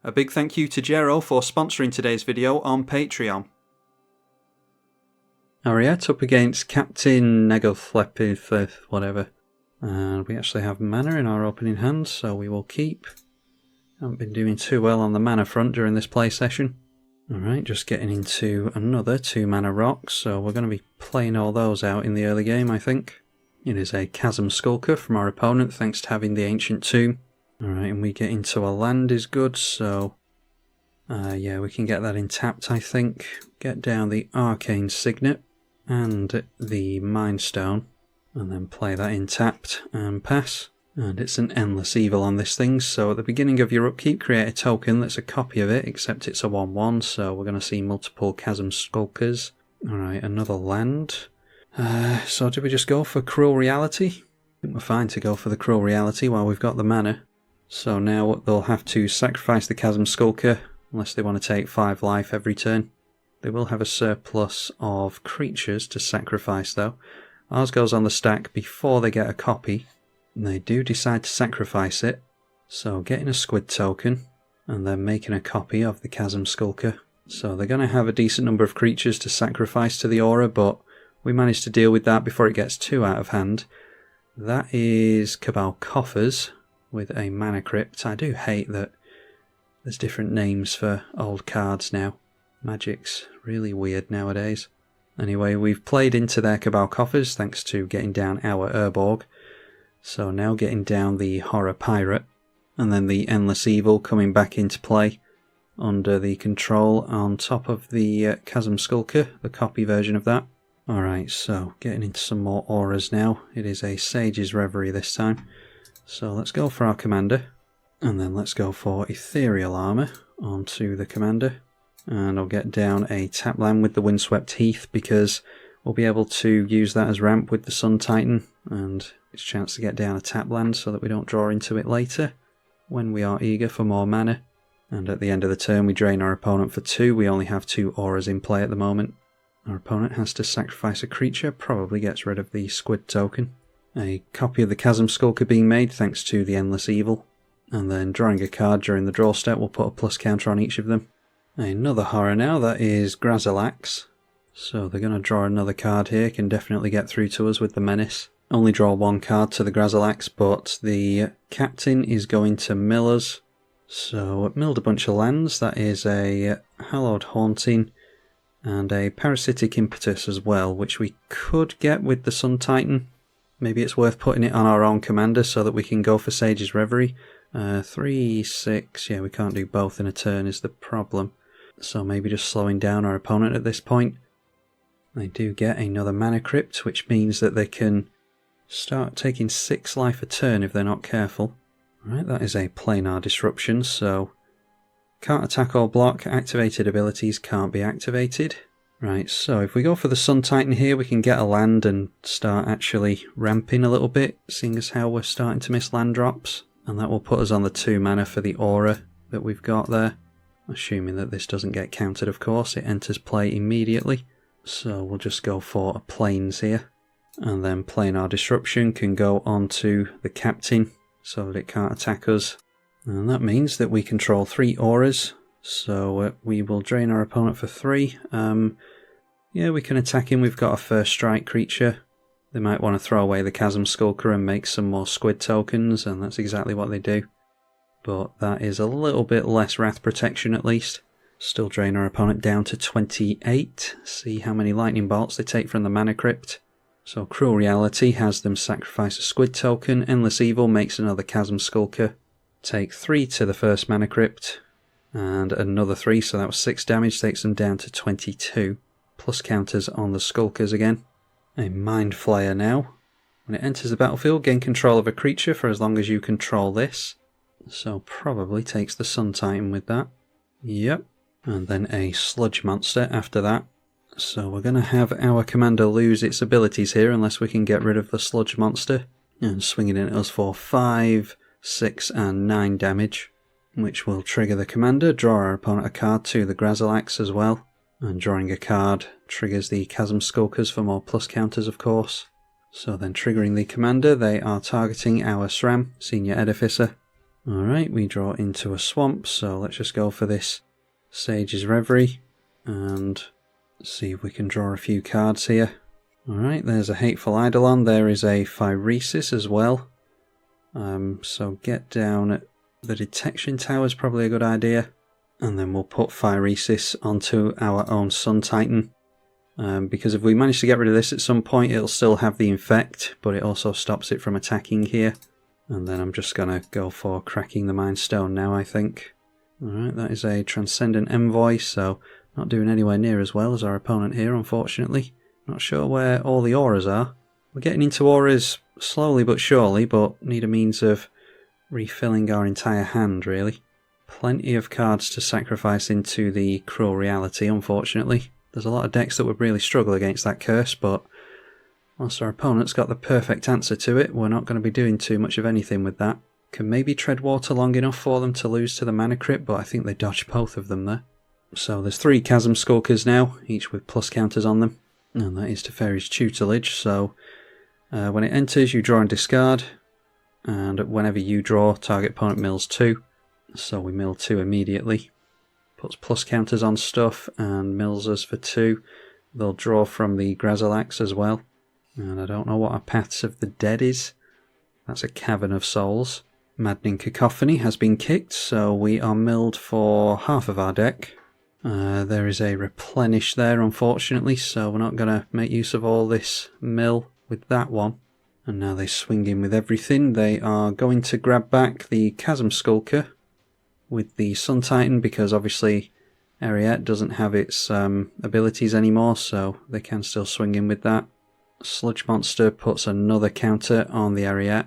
A big thank you to Jero for sponsoring today's video on Patreon. Eriette up against Captain Negothlepith, whatever. And we actually have mana in our opening hand, so we will keep. Haven't been doing too well on the mana front during this play session. Alright, just getting into another 2 mana rock, so we're going to be playing all those out in the early game, I think. It is a Chasm Skulker from our opponent, thanks to having the Ancient Tomb. Alright, and we get into a land is good, so... yeah, we can get that in tapped, I think. Get down the Arcane Signet and the Mind Stone, and then play that in tapped and pass. And it's an Endless Evil on this thing, so at the beginning of your upkeep create a token that's a copy of it, except it's a 1/1, so we're going to see multiple Chasm Skulkers. Alright, another land. So do we just go for Cruel Reality? I think we're fine to go for the Cruel Reality while we've got the mana. So now they'll have to sacrifice the Chasm Skulker, unless they want to take 5 life every turn. They will have a surplus of creatures to sacrifice though. Ours goes on the stack before they get a copy. And they do decide to sacrifice it, so getting a squid token and then making a copy of the Chasm Skulker. So they're going to have a decent number of creatures to sacrifice to the aura, but we managed to deal with that before it gets too out of hand. That is Cabal Coffers with a Mana Crypt. I do hate that there's different names for old cards now. Magic's really weird nowadays. Anyway, we've played into their Cabal Coffers thanks to getting down our Urborg. So now getting down the Horror Pirate, and then the Endless Evil coming back into play under the control on top of the Chasm Skulker, the copy version of that. Alright, so getting into some more auras now. It is a Sage's Reverie this time. So let's go for our commander, and then let's go for Ethereal Armour onto the commander. And I'll get down a tap land with the Windswept Heath because we'll be able to use that as ramp with the Sun Titan, and it's a chance to get down a tap land so that we don't draw into it later when we are eager for more mana. And at the end of the turn we drain our opponent for 2. We only have 2 auras in play at the moment. Our opponent has to sacrifice a creature, probably gets rid of the squid token. A copy of the Chasm Skulker being made thanks to the Endless Evil. And then drawing a card during the draw step will put a plus counter on each of them. Another horror now, that is Grazilax. So they're going to draw another card here, can definitely get through to us with the Menace. Only draw 1 card to the Grazilax, but the captain is going to mill us. So milled a bunch of lands, that is a Hallowed Haunting and a Parasitic Impetus as well, which we could get with the Sun Titan. Maybe it's worth putting it on our own commander so that we can go for Sage's Reverie. 3, 6, yeah, we can't do both in a turn is the problem. So maybe just slowing down our opponent at this point. They do get another Mana Crypt, which means that they can start taking 6 life a turn if they're not careful. Right, that is a Planar Disruption, so can't attack or block, activated abilities can't be activated. Right, so if we go for the Sun Titan here, we can get a land and start actually ramping a little bit, seeing as how we're starting to miss land drops. And that will put us on the 2 mana for the aura that we've got there. Assuming that this doesn't get countered, of course, it enters play immediately. So we'll just go for a Plains here. And then Planar Disruption can go onto the captain so that it can't attack us. And that means that we control 3 auras. So we will drain our opponent for 3. Yeah, we can attack him. We've got a first strike creature. They might want to throw away the Chasm Skulker and make some more squid tokens, and that's exactly what they do. But that is a little bit less Wrath Protection at least. Still drain our opponent down to 28. See how many lightning bolts they take from the Mana Crypt. So Cruel Reality has them sacrifice a squid token. Endless Evil makes another Chasm Skulker. Take 3 to the first Mana Crypt. And another 3, so that was 6 damage, takes them down to 22. Plus counters on the Skulkers again. A Mind Flayer now. When it enters the battlefield, gain control of a creature for as long as you control this. So probably takes the Sun Titan with that. Yep. And then a Sludge Monster after that. So we're going to have our commander lose its abilities here unless we can get rid of the Sludge Monster. And swinging in at us for 5, 6 and 9 damage. Which will trigger the commander, draw our opponent a card to the Grazilax as well. And drawing a card triggers the Chasm Skulkers for more plus counters, of course. So then triggering the commander, they are targeting our SRAM, Senior Edificer. Alright, we draw into a swamp, so let's just go for this Sage's Reverie and see if we can draw a few cards here. Alright, there's a Hateful Eidolon, there is a Phyresis as well. So get down at the Detection Tower is probably a good idea. And then we'll put Phyresis onto our own Sun Titan. Because if we manage to get rid of this at some point, it'll still have the Infect, but it also stops it from attacking here. And then I'm just going to go for cracking the Mind Stone now, I think. Alright, that is a Transcendent Envoy, so not doing anywhere near as well as our opponent here, unfortunately. Not sure where all the auras are. We're getting into auras slowly but surely, but need a means of refilling our entire hand, really. Plenty of cards to sacrifice into the Cruel Reality, unfortunately. There's a lot of decks that would really struggle against that curse, but whilst our opponent's got the perfect answer to it, we're not going to be doing too much of anything with that. Can maybe tread water long enough for them to lose to the Mana Crypt, but I think they dodged both of them there. So there's 3 Chasm Skulkers now, each with plus counters on them. And that is Teferi's Tutelage, so when it enters you draw and discard, and whenever you draw, target opponent mills 2. So we mill 2 immediately. Puts plus counters on stuff and mills us for 2. They'll draw from the Grazilax as well. And I don't know what our Paths of the Dead is. That's a Cavern of Souls. Maddening Cacophony has been kicked, so we are milled for half of our deck. There is a Replenish there, unfortunately, so we're not going to make use of all this mill with that one. And now they swing in with everything. They are going to grab back the Chasm Skulker with the Sun Titan, because obviously Eriette doesn't have its abilities anymore, so they can still swing in with that. Sludge Monster puts another counter on the Eriette.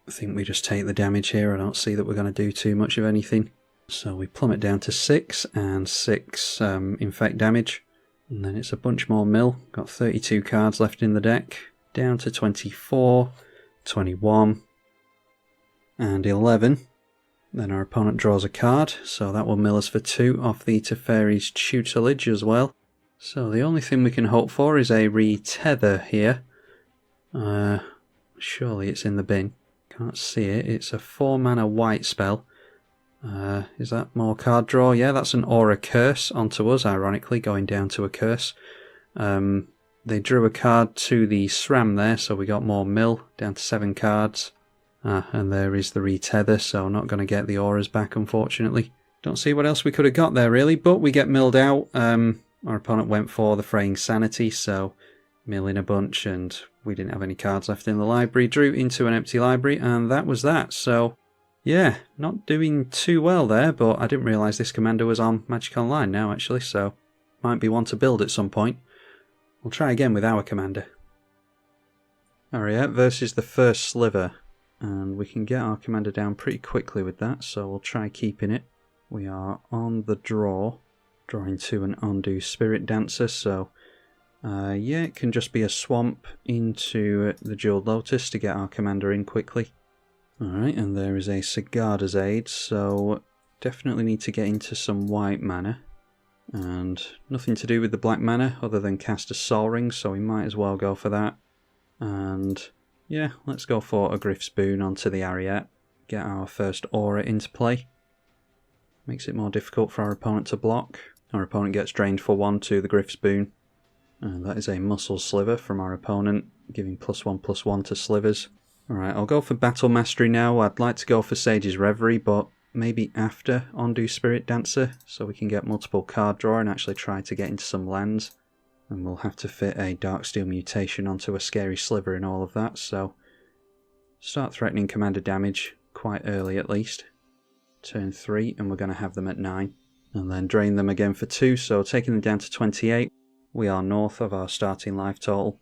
I think we just take the damage here. I don't see that we're going to do too much of anything. So we plummet down to 6 and 6 infect damage. And then it's a bunch more mill. Got 32 cards left in the deck. Down to 24, 21, and 11. Then our opponent draws a card, so that will mill us for 2 off the Teferi's Tutelage as well. So the only thing we can hope for is a retether here. Surely it's in the bin. Can't see it. It's a 4-mana white spell. Is that more card draw? Yeah, that's an Aura Curse onto us, ironically, going down to a curse. They drew a card to the SRAM there, so we got more mill, down to 7 cards. And there is the retether, so not going to get the auras back, unfortunately. Don't see what else we could have got there, really, but we get milled out. Our opponent went for the Fraying Sanity, so mill in a bunch, and we didn't have any cards left in the library. Drew into an empty library, and that was that. So, yeah, not doing too well there, but I didn't realise this commander was on Magic Online now, actually, so might be one to build at some point. We'll try again with our commander. Eriette versus the first Sliver. And we can get our commander down pretty quickly with that, so we'll try keeping it. We are on the draw, drawing to an Undo Spirit Dancer, so yeah, it can just be a swamp into the Jeweled Lotus to get our commander in quickly. Alright, and there is a Sigarda's Aid, so definitely need to get into some white mana. And nothing to do with the black mana other than cast a Sol Ring, so we might as well go for that. And yeah, let's go for a Griff's Boon onto the Eriette. Get our first aura into play. Makes it more difficult for our opponent to block. Our opponent gets drained for 1 to the Griff's Boon. And that is a Muscle Sliver from our opponent, giving +1/+1 to slivers. Alright, I'll go for Battle Mastery now. I'd like to go for Sage's Reverie, but maybe after Undo Spirit Dancer, so we can get multiple card draw and actually try to get into some lands. And we'll have to fit a Darksteel Mutation onto a Scary Sliver and all of that, so start threatening commander damage quite early at least. Turn 3, and we're going to have them at 9. And then drain them again for 2, so taking them down to 28. We are north of our starting life total.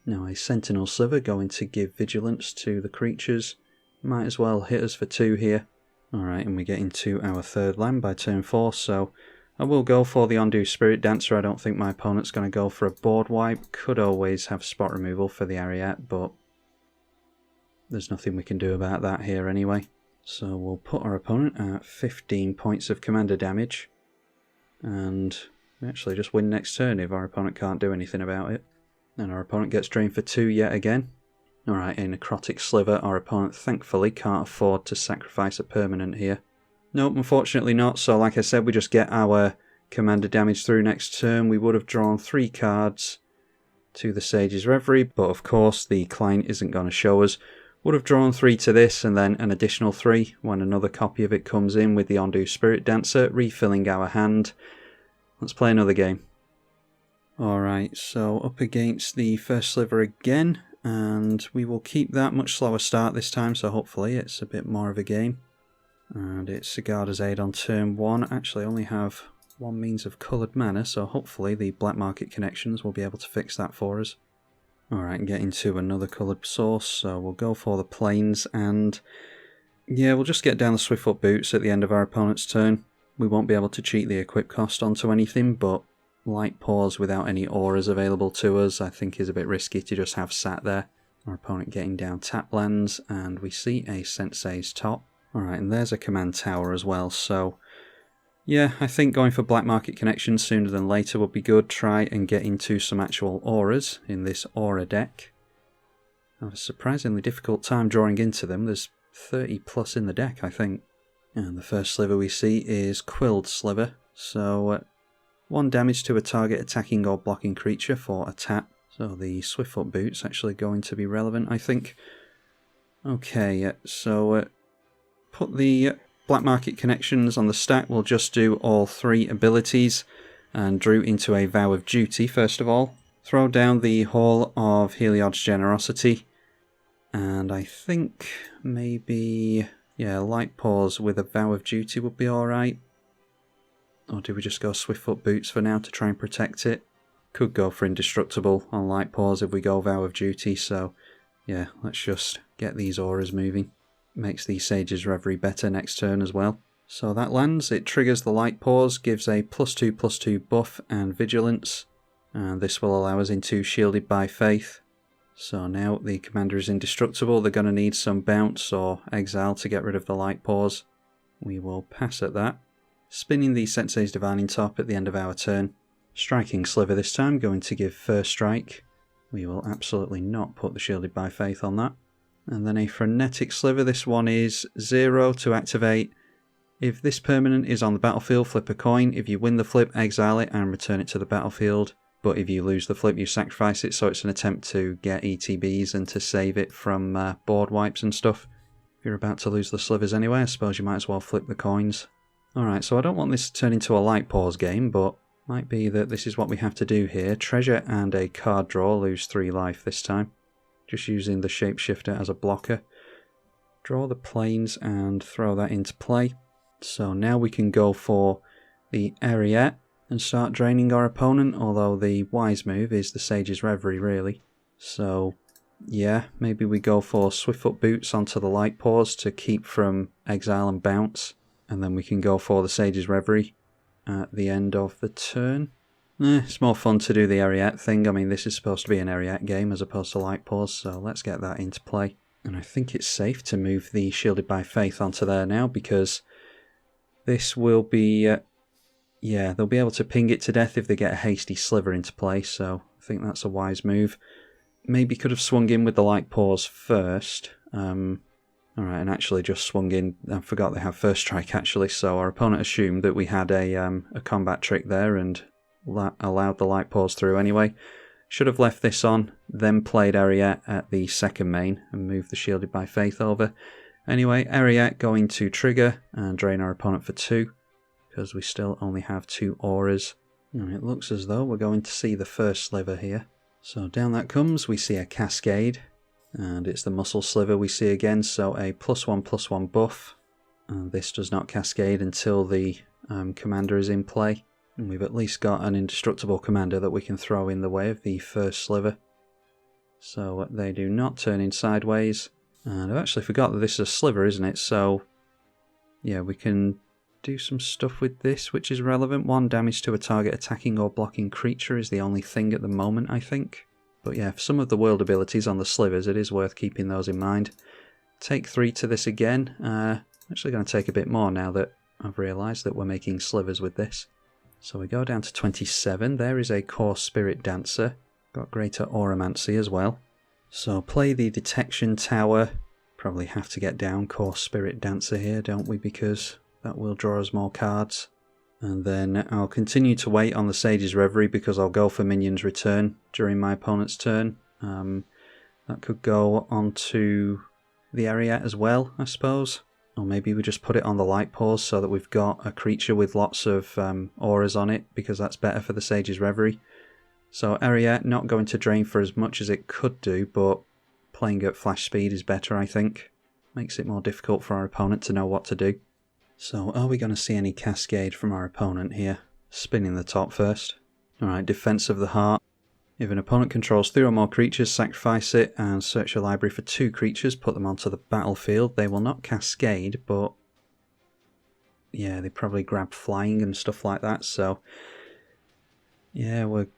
Now a Sentinel Sliver going to give Vigilance to the creatures. Might as well hit us for 2 here. Alright, and we get into our 3rd land by turn 4, so I will go for the Undo Spirit Dancer. I don't think my opponent's going to go for a board wipe. Could always have spot removal for the Eriette, but there's nothing we can do about that here anyway. So we'll put our opponent at 15 points of commander damage. And we actually just win next turn if our opponent can't do anything about it. And our opponent gets drained for 2 yet again. Alright, a necrotic sliver. Our opponent thankfully can't afford to sacrifice a permanent here. Nope, unfortunately not. So like I said, we just get our commander damage through next turn. We would have drawn 3 cards to the Sage's Reverie, but of course the client isn't going to show us. Would have drawn 3 to this and then an additional 3 when another copy of it comes in with the Ondu Spirit Dancer, refilling our hand. Let's play another game. Alright, so up against the first sliver again, and we will keep that. Much slower start this time, so hopefully it's a bit more of a game. And it's Sigarda's Aid on turn 1. Actually, I only have 1 means of coloured mana, so hopefully the black market connections will be able to fix that for us. Alright, getting to another coloured source, so we'll go for the plains, and yeah, we'll just get down the Swiftfoot Boots at the end of our opponent's turn. We won't be able to cheat the equip cost onto anything, but Light Paws without any auras available to us I think is a bit risky to just have sat there. Our opponent getting down tap lands, and we see a Sensei's Top. Alright, and there's a command tower as well, so yeah, I think going for black market connections sooner than later would be good. Try and get into some actual auras in this aura deck. I have a surprisingly difficult time drawing into them. There's 30 plus in the deck, I think. And the first sliver we see is Quilled Sliver, so 1 damage to a target attacking or blocking creature for a tap. So the Swiftfoot Boots actually going to be relevant, I think. Okay, so put the black market connections on the stack. We'll just do all 3 abilities and drew into a Vow of Duty first of all. Throw down the Hall of Heliod's Generosity, and I think maybe, yeah, Light Paws with a Vow of Duty would be alright. Or do we just go Swiftfoot Boots for now to try and protect it? Could go for Indestructible on Light Paws if we go Vow of Duty, so yeah, let's just get these auras moving. Makes the Sage's Reverie better next turn as well. So that lands, it triggers the Light Paws, gives a +2/+2 buff and Vigilance, and this will allow us into Shielded by Faith. So now the commander is indestructible. They're going to need some bounce or exile to get rid of the Light Paws. We will pass at that. Spinning the Sensei's Divining Top at the end of our turn. Striking Sliver this time, going to give First Strike. We will absolutely not put the Shielded by Faith on that. And then a Frenetic Sliver. This one is 0 to activate. If this permanent is on the battlefield, flip a coin. If you win the flip, exile it and return it to the battlefield. But if you lose the flip, you sacrifice it, so it's an attempt to get ETBs and to save it from board wipes and stuff. If you're about to lose the slivers anyway, I suppose you might as well flip the coins. Alright, so I don't want this to turn into a Light Paws game, but might be that this is what we have to do here. Treasure and a card draw, lose 3 life this time. Just using the Shapeshifter as a blocker. Draw the plains and throw that into play. So now we can go for the Eriette and start draining our opponent, although the wise move is the Sage's Reverie really. So yeah, maybe we go for Swiftfoot Boots onto the Light Paws to keep from exile and bounce, and then we can go for the Sage's Reverie at the end of the turn. It's more fun to do the Eriette thing. I mean, this is supposed to be an Eriette game as opposed to Light Paws, so let's get that into play. And I think it's safe to move the Shielded by Faith onto there now, because this will be yeah, they'll be able to ping it to death if they get a hasty sliver into play, so I think that's a wise move. Maybe could have swung in with the Light Paws first. Alright, and actually just swung in. I forgot they have First Strike actually, so our opponent assumed that we had a combat trick there and allowed the Light Paws through anyway. Should have left this on, then played Eriette at the second main and moved the Shielded by Faith over. Anyway, Eriette going to trigger and drain our opponent for 2. Because we still only have 2 auras. And it looks as though we're going to see the first sliver here. So down that comes, we see a Cascade. And it's the Muscle Sliver we see again, so a +1/+1 buff. And this does not cascade until the commander is in play. And we've at least got an indestructible commander that we can throw in the way of the first sliver. So they do not turn in sideways. And I've actually forgot that this is a sliver, isn't it? So yeah, we can do some stuff with this which is relevant. 1 damage to a target attacking or blocking creature is the only thing at the moment, I think. But yeah, for some of the world abilities on the slivers, it is worth keeping those in mind. Take 3 to this again. Actually going to take a bit more now that I've realised that we're making slivers with this. So we go down to 27. There is a Core Spirit Dancer. Got Greater Auramancy as well. So play the Detection Tower. Probably have to get down Core Spirit Dancer here, don't we? Because that will draw us more cards. And then I'll continue to wait on the Sage's Reverie because I'll go for Minion's Return during my opponent's turn. That could go onto the Eriette as well, I suppose. Or maybe we just put it on the Light Pause so that we've got a creature with lots of auras on it, because that's better for the Sage's Reverie. So Eriette not going to drain for as much as it could do, but playing at flash speed is better, I think. Makes it more difficult for our opponent to know what to do. So are we going to see any Cascade from our opponent here? Spinning the top first. Alright, Defense of the Heart. If an opponent controls 3 or more creatures, sacrifice it and search your library for 2 creatures, put them onto the battlefield. They will not cascade, but yeah, they probably grab flying and stuff like that, so yeah, we're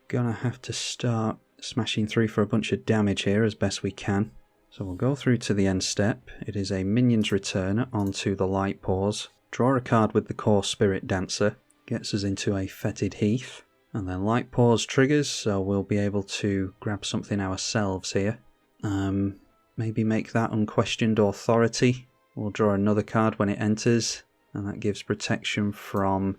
gonna have to start smashing through for a bunch of damage here as best we can. So we'll go through to the end step. It is a Minion's Return onto the Light Pause. Draw a card with the Core Spirit Dancer. Gets us into a Fetid Heath. And then Light Pause triggers, so we'll be able to grab something ourselves here. Maybe make that Unquestioned Authority. We'll draw another card when it enters, and that gives protection from...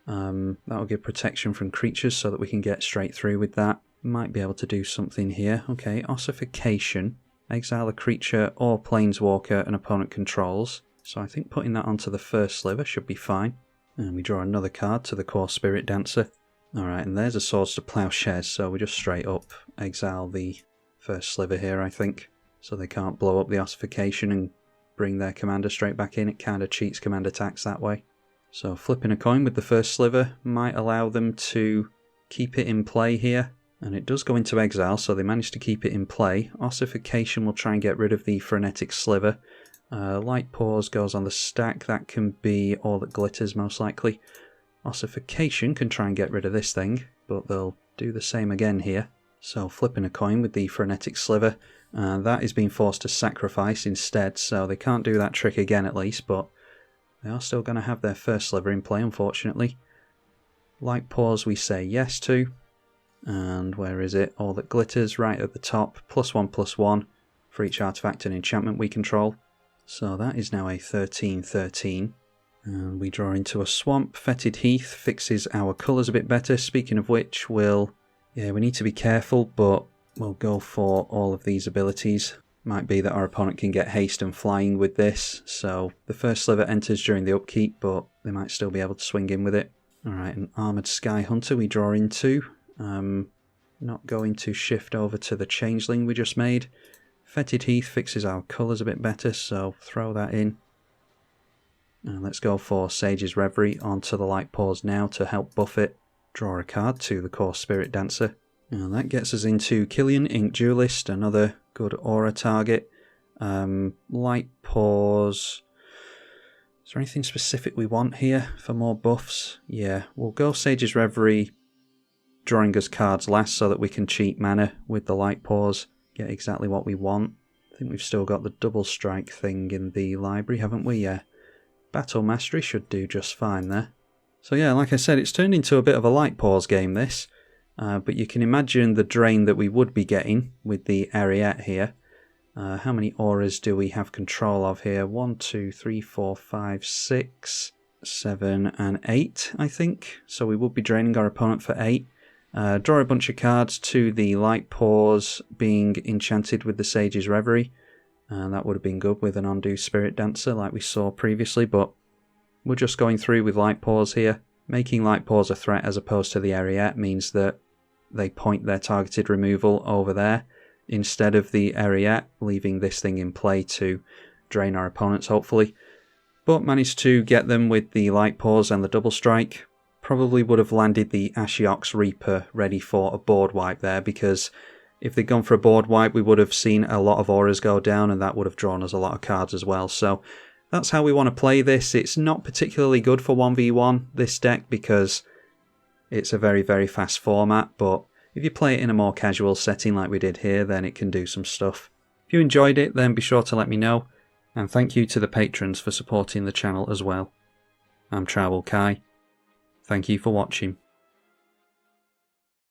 that'll give protection from creatures so that we can get straight through with that. Might be able to do something here. Okay, Ossification. Exile a creature or planeswalker an opponent controls. So I think putting that onto the first sliver should be fine. And we draw another card to the Core Spirit Dancer. Alright, and there's a Swords to Plowshares, so we just straight up exile the first sliver here, I think. So they can't blow up the Ossification and bring their commander straight back in. It kind of cheats command attacks that way. So flipping a coin with the first sliver might allow them to keep it in play here. And it does go into exile, so they managed to keep it in play. Ossification will try and get rid of the Frenetic Sliver. Light Pause goes on the stack. That can be All That Glitters, most likely. Ossification can try and get rid of this thing, but they'll do the same again here. So flipping a coin with the Frenetic Sliver. That is being forced to sacrifice instead, so they can't do that trick again at least, but they are still going to have their first sliver in play, unfortunately. Light Pause we say yes to. And where is it? All That Glitters, right at the top. +1/+1 for each artifact and enchantment we control. So that is now a 13/13. And we draw into a swamp. Fetid Heath fixes our colours a bit better. Speaking of which, we need to be careful, but we'll go for all of these abilities. Might be that our opponent can get haste and flying with this. So the first sliver enters during the upkeep, but they might still be able to swing in with it. Alright, an Armoured Sky Hunter we draw into. Not going to shift over to the Changeling we just made. Fetid Heath fixes our colours a bit better, so throw that in. And let's go for Sage's Reverie onto the Light Pause now to help buff it. Draw a card to the Core Spirit Dancer. And that gets us into Killian, Ink Duelist, another good aura target. Light Pause. Is there anything specific we want here for more buffs? Yeah, we'll go Sage's Reverie, drawing us cards last so that we can cheat mana with the Light Pause, get exactly what we want. I think we've still got the double strike thing in the library, haven't we? Yeah. Battle Mastery should do just fine there. So yeah, like I said, it's turned into a bit of a Light Pause game this, but you can imagine the drain that we would be getting with the Eriette here. How many auras do we have control of here? 1, 2, 3, 4, 5, 6, 7 and 8, I think. So we would be draining our opponent for 8. Draw a bunch of cards to the Light Pause being enchanted with the Sage's Reverie. And that would have been good with an Undo Spirit Dancer like we saw previously, but we're just going through with Light Pause here. Making Light Pause a threat as opposed to the Eriette means that they point their targeted removal over there instead of the Eriette, leaving this thing in play to drain our opponents hopefully. But managed to get them with the Light Pause and the double strike. Probably would have landed the Ashiok's Reaper ready for a board wipe there, because if they'd gone for a board wipe we would have seen a lot of auras go down and that would have drawn us a lot of cards as well. So that's how we want to play this. It's not particularly good for 1v1, this deck, because it's a very, very fast format, but if you play it in a more casual setting like we did here, then it can do some stuff. If you enjoyed it, then be sure to let me know, and thank you to the patrons for supporting the channel as well. I'm tribalkai. Thank you for watching.